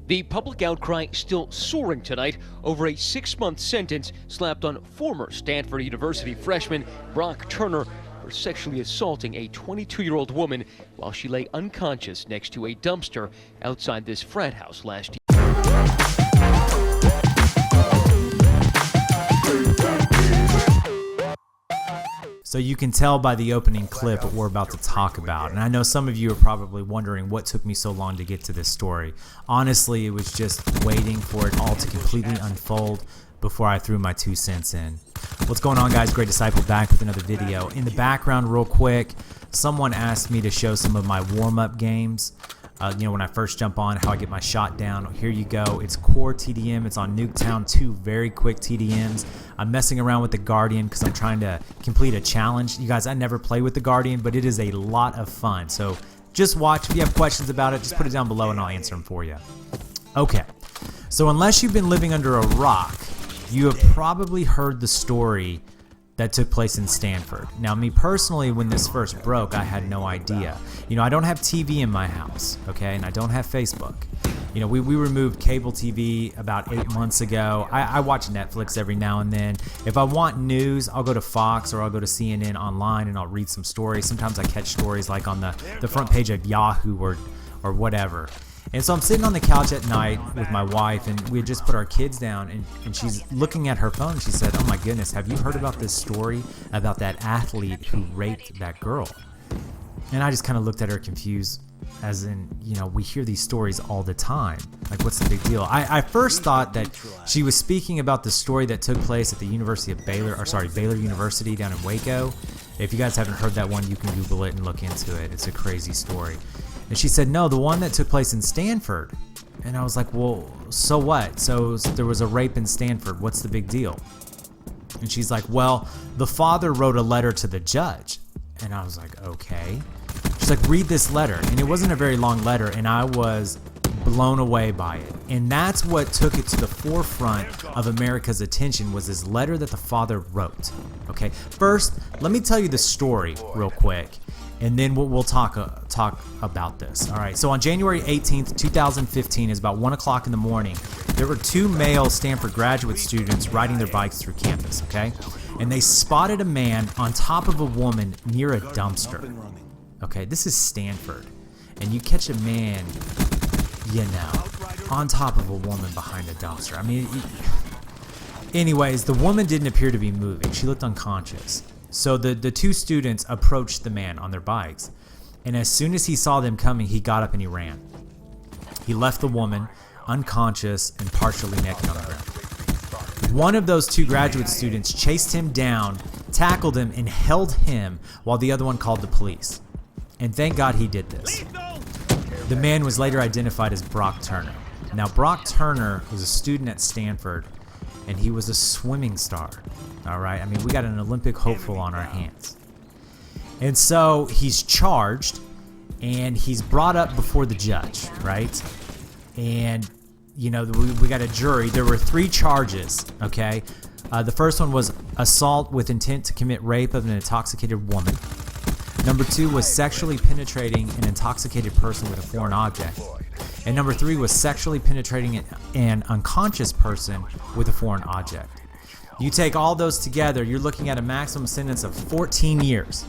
The public outcry still soaring tonight over a 6-month sentence slapped on former Stanford University freshman Brock Turner for sexually assaulting a 22-year-old woman while she lay unconscious next to a dumpster outside this frat house last year. So you can tell by the opening clip what we're about to talk about. And I know some of you are probably wondering what took me so long to get to this story. Honestly, it was just waiting for it all to completely unfold before I threw my 2 cents in. What's going on, guys? Great Disciple back with another video. In the background, real quick, someone asked me to show some of my warm-up games. When I first jump on, how I get my shot down. Here you go. It's core TDM. It's on Nuketown, 2 very quick TDMs. I'm messing around with the Guardian because I'm trying to complete a challenge. You guys, I never play with the Guardian, but it is a lot of fun. So just watch. If you have questions about it, just put it down below and I'll answer them for you. Okay. So unless you've been living under a rock, you have probably heard the story that took place in Stanford. Now, me personally, when this first broke, I had no idea. I don't have TV in my house, okay, and I don't have Facebook. We removed cable TV about 8 months ago. I watch Netflix every now and then. If I want news, I'll go to Fox or I'll go to CNN online and I'll read some stories. Sometimes I catch stories like on the front page of Yahoo or whatever. And so I'm sitting on the couch at night with my wife, and we had just put our kids down, and she's looking at her phone, and she said, "Oh my goodness, have you heard about this story about that athlete who raped that girl?" And I just kind of looked at her confused, as in, we hear these stories all the time. Like, what's the big deal? I first thought that she was speaking about the story that took place at the University of Baylor University down in Waco. If you guys haven't heard that one, you can Google it and look into it. It's a crazy story. And she said, no, the one that took place in Stanford. And I was like, well, so what? So there was a rape in Stanford. What's the big deal? And she's like, well, the father wrote a letter to the judge. And I was like, okay. She's like, read this letter. And it wasn't a very long letter, and I was blown away by it. And that's what took it to the forefront of America's attention, was this letter that the father wrote. Okay, first, let me tell you the story real quick, and then we'll talk about this. All right, so on January 18th, 2015, is about 1 o'clock in the morning, there were 2 male Stanford graduate students riding their bikes through campus, okay? And they spotted a man on top of a woman near a dumpster. Okay, this is Stanford. And you catch a man, on top of a woman behind a dumpster. I mean, anyways, the woman didn't appear to be moving. She looked unconscious. So the 2 students approached the man on their bikes, and as soon as he saw them coming, he got up and he ran. He left the woman unconscious and partially naked on the ground. One of those 2 graduate students chased him down, tackled him, and held him while the other one called the police. And thank God he did this. The man was later identified as Brock Turner. Now, Brock Turner was a student at Stanford, and he was a swimming star. All right, I mean, we got an Olympic hopeful on our hands. And so he's charged, and he's brought up before the judge, right? And, we got a jury. There were 3 charges, okay? The first one was assault with intent to commit rape of an intoxicated woman. Number 2 was sexually penetrating an intoxicated person with a foreign object. And number 3 was sexually penetrating an unconscious person with a foreign object. You take all those together, you're looking at a maximum sentence of 14 years.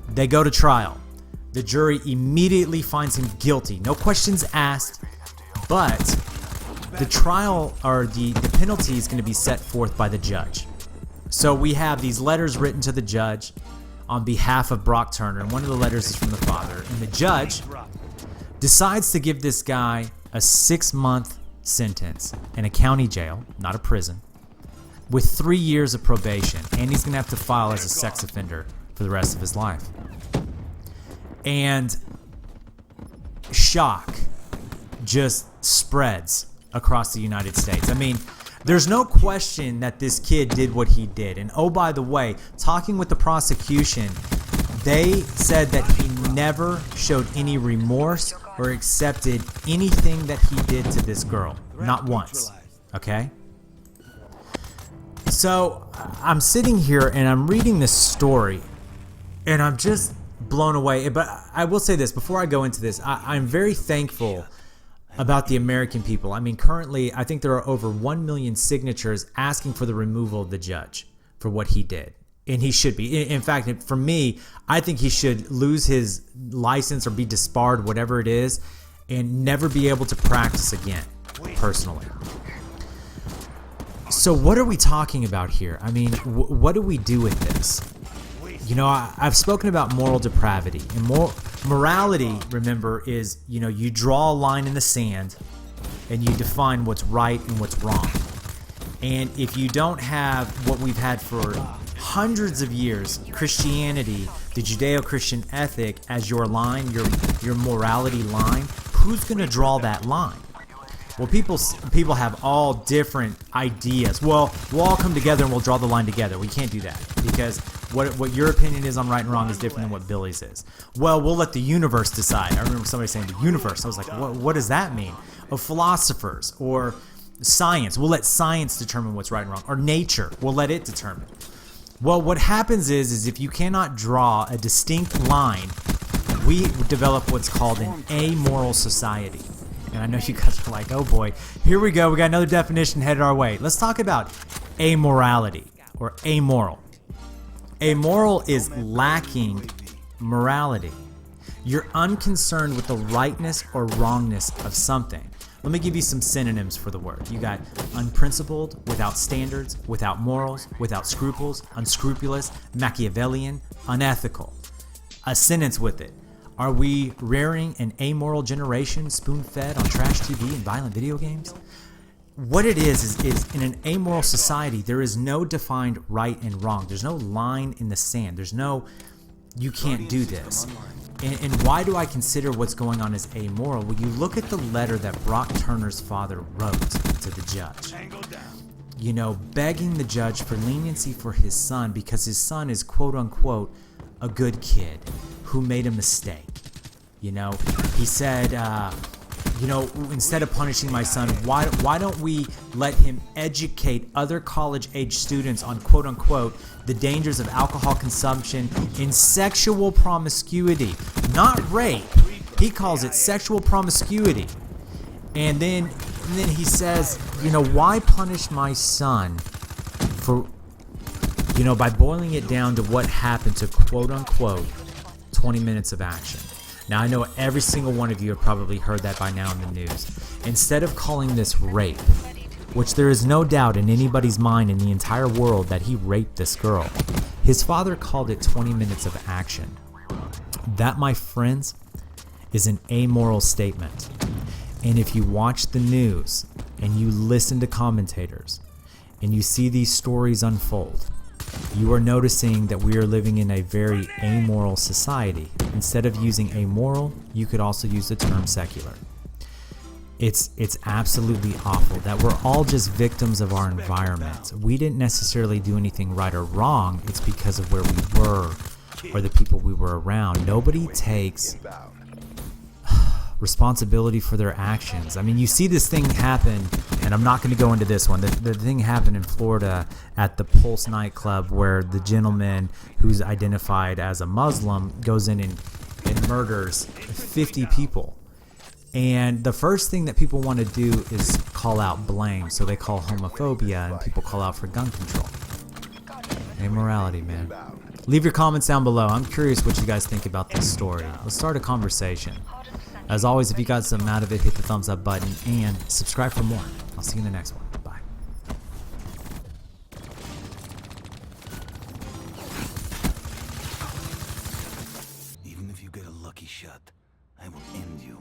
They go to trial. The jury immediately finds him guilty. No questions asked, but the trial, or the penalty, is going to be set forth by the judge. So we have these letters written to the judge on behalf of Brock Turner, and one of the letters is from the father. And the judge decides to give this guy a 6-month sentence in a county jail, not a prison, with 3 years of probation, and he's going to have to file as a sex offender for the rest of his life. And shock just spreads across the United States. I mean, there's no question that this kid did what he did. And oh, by the way, talking with the prosecution, they said that he never showed any remorse or accepted anything that he did to this girl. Not once. Okay? So I'm sitting here and I'm reading this story, and I'm just blown away. But I will say this before I go into this. I'm very thankful about the American people. I mean, currently, I think there are over 1 million signatures asking for the removal of the judge for what he did. And he should be. In fact, for me, I think he should lose his license or be disbarred, whatever it is, and never be able to practice again, personally. So what are we talking about here? I mean, what do we do with this? You know, I've spoken about moral depravity. And morality, remember, is, you know, you draw a line in the sand and you define what's right and what's wrong. And if you don't have what we've had for hundreds of years, Christianity, the Judeo-Christian ethic as your line, your morality line, who's going to draw that line? Well, people have all different ideas. Well, we'll all come together and we'll draw the line together. We can't do that because what your opinion is on right and wrong is different than what Billy's is. Well, we'll let the universe decide. I remember somebody saying the universe. I was like, what does that mean? Or philosophers or science. We'll let science determine what's right and wrong. Or nature. We'll let it determine. Well, what happens is if you cannot draw a distinct line, we develop what's called an amoral society. And I know you guys are like, oh boy, here we go. We got another definition headed our way. Let's talk about amorality or amoral. Amoral is lacking morality. You're unconcerned with the rightness or wrongness of something. Let me give you some synonyms for the word. You got unprincipled, without standards, without morals, without scruples, unscrupulous, Machiavellian, unethical. A sentence with it. Are we rearing an amoral generation spoon-fed on trash TV and violent video games? What it is in an amoral society, there is no defined right and wrong. There's no line in the sand. There's no, you can't do this. And why do I consider what's going on as amoral? Well, you look at the letter that Brock Turner's father wrote to the judge. You know, begging the judge for leniency for his son because his son is quote-unquote a good kid who made a mistake. You know, he said, you know, instead of punishing my son, why don't we let him educate other college-age students on quote-unquote the dangers of alcohol consumption in sexual promiscuity, not rape. He calls it sexual promiscuity. And then he says, you know, why punish my son for, you know, by boiling it down to what happened to quote-unquote 20 minutes of action. Now, I know every single one of you have probably heard that by now in the news. Instead of calling this rape, which there is no doubt in anybody's mind in the entire world that he raped this girl, his father called it 20 minutes of action. That, my friends, is an amoral statement. And if you watch the news and you listen to commentators and you see these stories unfold, you are noticing that we are living in a very amoral society. Instead of using amoral, you could also use the term secular. It's absolutely awful that we're all just victims of our environment. We didn't necessarily do anything right or wrong. It's because of where we were or the people we were around. Nobody takes responsibility for their actions. I mean, you see this thing happen, and I'm not going to go into this one. The thing happened in Florida at the Pulse nightclub where the gentleman who's identified as a Muslim goes in and murders 50 people. And the first thing that people want to do is call out blame. So they call homophobia, and people call out for gun control. Immorality, man. Leave your comments down below. I'm curious what you guys think about this story. Let's start a conversation. As always, if you got something out of it, hit the thumbs up button and subscribe for more. I'll see you in the next one. Bye. Even if you get a lucky shot, I will end you.